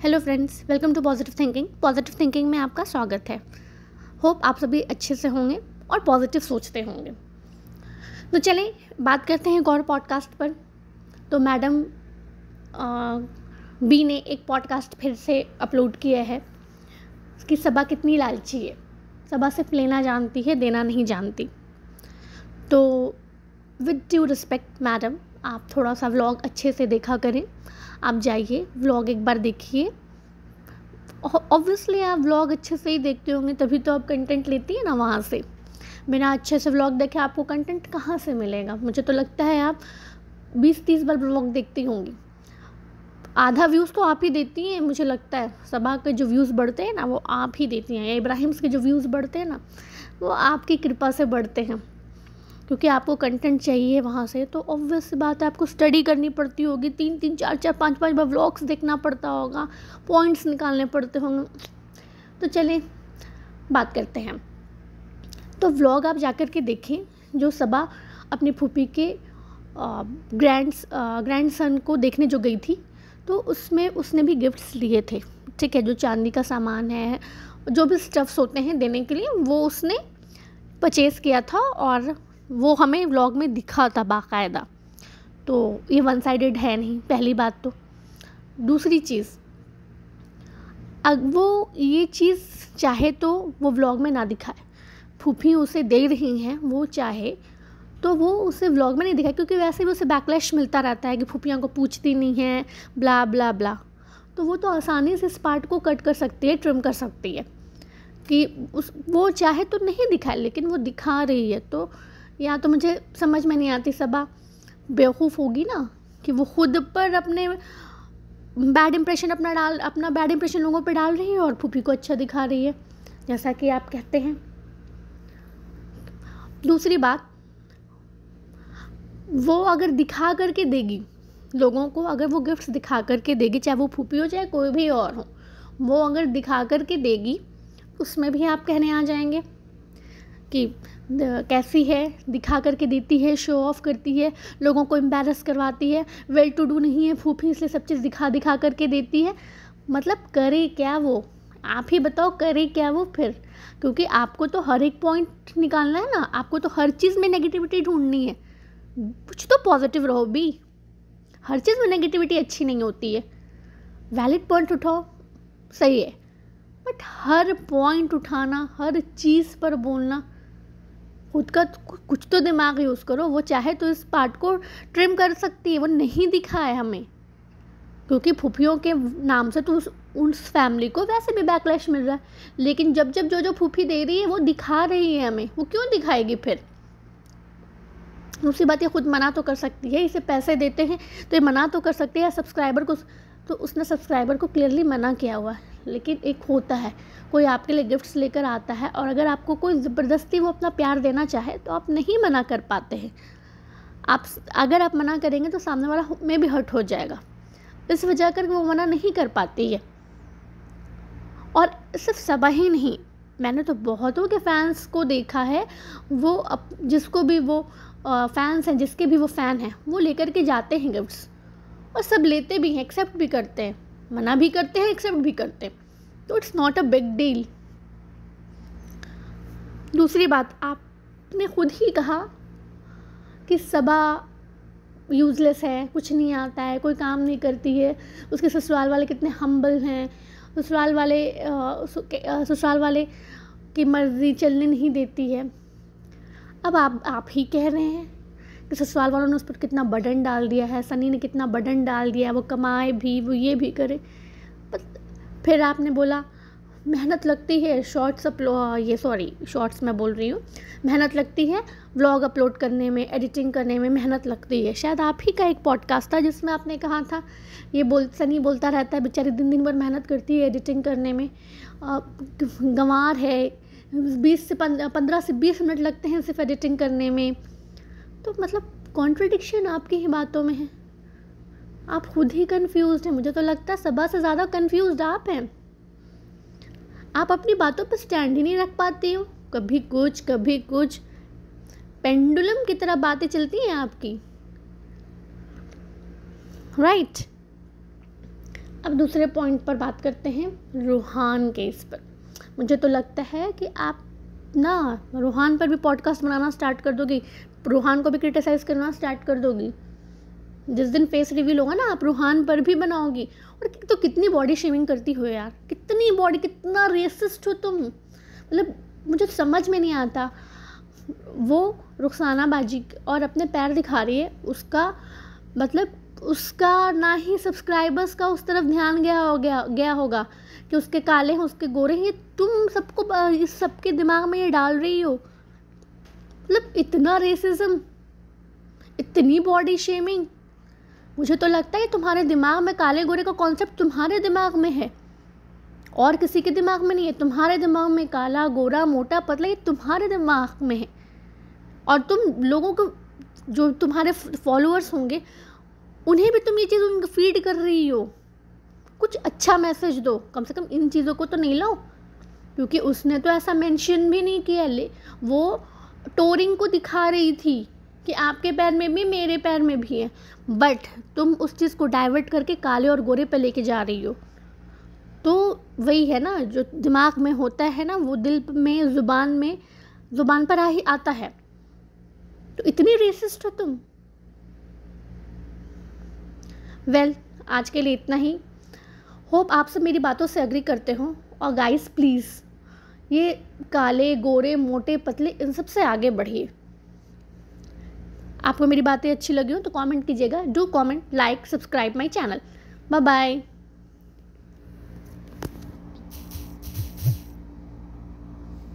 Hello friends, welcome to positive thinking. Positive thinking में आपका स्वागत है। होप आप सभी अच्छे से होंगे और पॉजिटिव सोचते होंगे। तो चलें बात करते हैं एक और पॉडकास्ट पर। तो मैडम बी ने एक पॉडकास्ट फिर से अपलोड किया है कि सबा कितनी लालची है, सबा सिर्फ लेना जानती है, देना नहीं जानती। तो विद ड्यू रिस्पेक्ट मैडम, आप थोड़ा सा व्लॉग अच्छे से देखा करें। आप जाइए व्लॉग एक बार देखिए। ऑब्वियसली आप व्लॉग अच्छे से ही देखते होंगे, तभी तो आप कंटेंट लेती है ना वहाँ से। बिना अच्छे से व्लॉग देखे आपको कंटेंट कहाँ से मिलेगा? मुझे तो लगता है आप 20-30 बार व्लॉग देखती होंगी। आधा व्यूज़ तो आप ही देती हैं। मुझे लगता है सबा के जो व्यूज़ बढ़ते हैं ना, वो आप ही देती हैं। या इब्राहिम्स के जो व्यूज़ बढ़ते हैं ना, वो आपकी कृपा से बढ़ते हैं, क्योंकि आपको कंटेंट चाहिए वहाँ से। तो ऑब्वियस सी बात है, आपको स्टडी करनी पड़ती होगी, 3-3, 4-4, 5-5 बार व्लॉग्स देखना पड़ता होगा, पॉइंट्स निकालने पड़ते होंगे। तो चलें बात करते हैं। तो व्लॉग आप जाकर के देखें जो सबा अपनी फूफी के ग्रैंडसन को देखने जो गई थी। तो उसमें उसने भी गिफ्ट्स लिए थे, ठीक है। जो चांदी का सामान है, जो भी स्टफ्स होते हैं देने के लिए, वो उसने परचेज़ किया था और वो हमें व्लॉग में दिखा था बाकायदा। तो ये वन साइडेड है नहीं, पहली बात। तो दूसरी चीज़, अब वो ये चीज़ चाहे तो वो व्लॉग में ना दिखाए, फूफी उसे दे रही हैं, वो चाहे तो वो उसे व्लॉग में नहीं दिखाए, क्योंकि वैसे भी उसे बैकलैश मिलता रहता है कि फूफियाँ को पूछती नहीं हैं, ब्ला ब्ला ब्ला। तो वो तो आसानी से इस पार्ट को कट कर सकती है, ट्रिम कर सकती है कि वो चाहे तो नहीं दिखाए, लेकिन वो दिखा रही है। तो या तो मुझे समझ में नहीं आती, सबा बेवकूफ़ होगी ना कि वो खुद पर अपने बैड इंप्रेशन अपना बैड इंप्रेशन लोगों पे डाल रही है और फूफी को अच्छा दिखा रही है, जैसा कि आप कहते हैं। दूसरी बात, वो अगर दिखा करके देगी लोगों को, अगर वो गिफ्ट्स दिखा करके देगी, चाहे वो फूफी हो चाहे कोई भी और हो, वो अगर दिखा करके देगी, उसमें भी आप कहने आ जाएंगे कि कैसी है, दिखा करके देती है, शो ऑफ करती है, लोगों को एम्बैरस करवाती है, वेल टू डू नहीं है फूफी, इसलिए सब चीज़ दिखा करके देती है। मतलब करे क्या वो? आप ही बताओ, करे क्या वो फिर? क्योंकि आपको तो हर एक पॉइंट निकालना है ना, आपको तो हर चीज़ में नेगेटिविटी ढूंढनी है। कुछ तो पॉजिटिव रहो भी, हर चीज़ में नेगेटिविटी अच्छी नहीं होती है। वैलिड पॉइंट उठाओ, सही है, बट हर पॉइंट उठाना, हर चीज़ पर बोलना, खुद का कुछ तो दिमाग यूज़ करो। वो चाहे तो इस पार्ट को ट्रिम कर सकती है, वो नहीं दिखाए हमें, क्योंकि फूफियों के नाम से तो उस फैमिली को वैसे भी बैकलैश मिल रहा है। लेकिन जब जो फूफी दे रही है वो दिखा रही है हमें, वो क्यों दिखाएगी फिर? दूसरी बात, ये खुद मना तो कर सकती है, इसे पैसे देते हैं तो ये मना तो कर सकती है। सब्सक्राइबर को तो उसने सब्सक्राइबर को क्लियरली मना किया हुआ है। लेकिन एक होता है, कोई आपके लिए गिफ्ट्स लेकर आता है और अगर आपको कोई ज़बरदस्ती वो अपना प्यार देना चाहे तो आप नहीं मना कर पाते हैं। अगर आप मना करेंगे तो सामने वाला में भी हर्ट हो जाएगा, इस वजह कर वो मना नहीं कर पाती है। और सिर्फ सबा ही नहीं, मैंने तो बहुतों के फैंस को देखा है, वो जिसको भी वो फैंस हैं, जिसके भी वो फ़ैन हैं, वो लेकर के जाते हैं गिफ्ट्स, और सब लेते भी हैं, एक्सेप्ट भी करते हैं, मना भी करते हैं, एक्सेप्ट भी करते हैं। तो it's not a big deal. दूसरी बात, आपने खुद ही कहा कि सबा यूज़लेस है, कुछ नहीं आता है, कोई काम नहीं करती है, उसके ससुराल वाले कितने हम्बल हैं, ससुराल वाले की मर्ज़ी चलने नहीं देती है। अब आप ही कह रहे हैं कि ससुराल वालों ने उस पर कितना बर्डन डाल दिया है, सनी ने कितना बर्डन डाल दिया है, वो कमाए भी, वो ये भी करे। फिर आपने बोला मेहनत लगती है शॉर्ट्स मैं बोल रही हूँ, मेहनत लगती है व्लॉग अपलोड करने में, एडिटिंग करने में मेहनत लगती है। शायद आप ही का एक पॉडकास्ट था जिसमें आपने कहा था, सनी बोलता रहता है बेचारी दिन भर मेहनत करती है एडिटिंग करने में, गंवार है, 15 से 20 मिनट लगते हैं सिर्फ एडिटिंग करने में। तो मतलब कॉन्ट्रडिक्शन आपकी ही बातों में है, आप खुद ही कंफ्यूज्ड हैं। मुझे तो लगता है सबा से ज़्यादा कंफ्यूज्ड आप हैं। आप अपनी बातों पर स्टैंड ही नहीं रख पाती हो, कभी कुछ पेंडुलम की तरह बातें चलती हैं आपकी, राइट। अब दूसरे पॉइंट पर बात करते हैं, रूहान केस पर। मुझे तो लगता है कि आप ना रूहान पर भी पॉडकास्ट बनाना स्टार्ट कर दोगी, रूहान को भी क्रिटिसाइज़ करना स्टार्ट कर दोगी। जिस दिन फेस रिवील होगा ना, आप रूहान पर भी बनाओगी। और तो कितनी बॉडी शेमिंग करती हो यार, कितनी बॉडी, कितना रेसिस्ट हो तुम, मतलब मुझे समझ में नहीं आता। वो रुखसाना बाजी और अपने पैर दिखा रही है, उसका मतलब उसका ना ही सब्सक्राइबर्स का उस तरफ ध्यान गया होगा कि उसके काले हैं, उसके गोरे हैं। ये तुम सबको इस सबके दिमाग में ये डाल रही हो, मतलब इतना रेसिज्म, इतनी बॉडी शेमिंग। मुझे तो लगता है तुम्हारे दिमाग में काले गोरे का कॉन्सेप्ट तुम्हारे दिमाग में है और किसी के दिमाग में नहीं है। तुम्हारे दिमाग में काला गोरा मोटा पतला ये तुम्हारे दिमाग में है। और तुम लोगों को, जो तुम्हारे फॉलोअर्स होंगे, उन्हें भी तुम ये चीज़ उनको फीड कर रही हो। कुछ अच्छा मैसेज दो, कम से कम इन चीज़ों को तो नहीं लाओ, क्योंकि उसने तो ऐसा मेंशन भी नहीं किया। वो टोरिंग को दिखा रही थी कि आपके पैर में भी मेरे पैर में भी है, बट तुम उस चीज़ को डाइवर्ट करके काले और गोरे पे लेके जा रही हो। तो वही है ना, जो दिमाग में होता है ना, वो दिल में, ज़ुबान पर आता है। तो इतनी रेसिस्ट हो तुम। आज के लिए इतना ही। होप आप सब मेरी बातों से एग्री करते हो। और गाइस प्लीज़, ये काले गोरे मोटे पतले इन सब से आगे बढ़िए। आपको मेरी बातें अच्छी लगी हो तो कमेंट कीजिएगा। Do comment, like, subscribe my channel. Bye bye.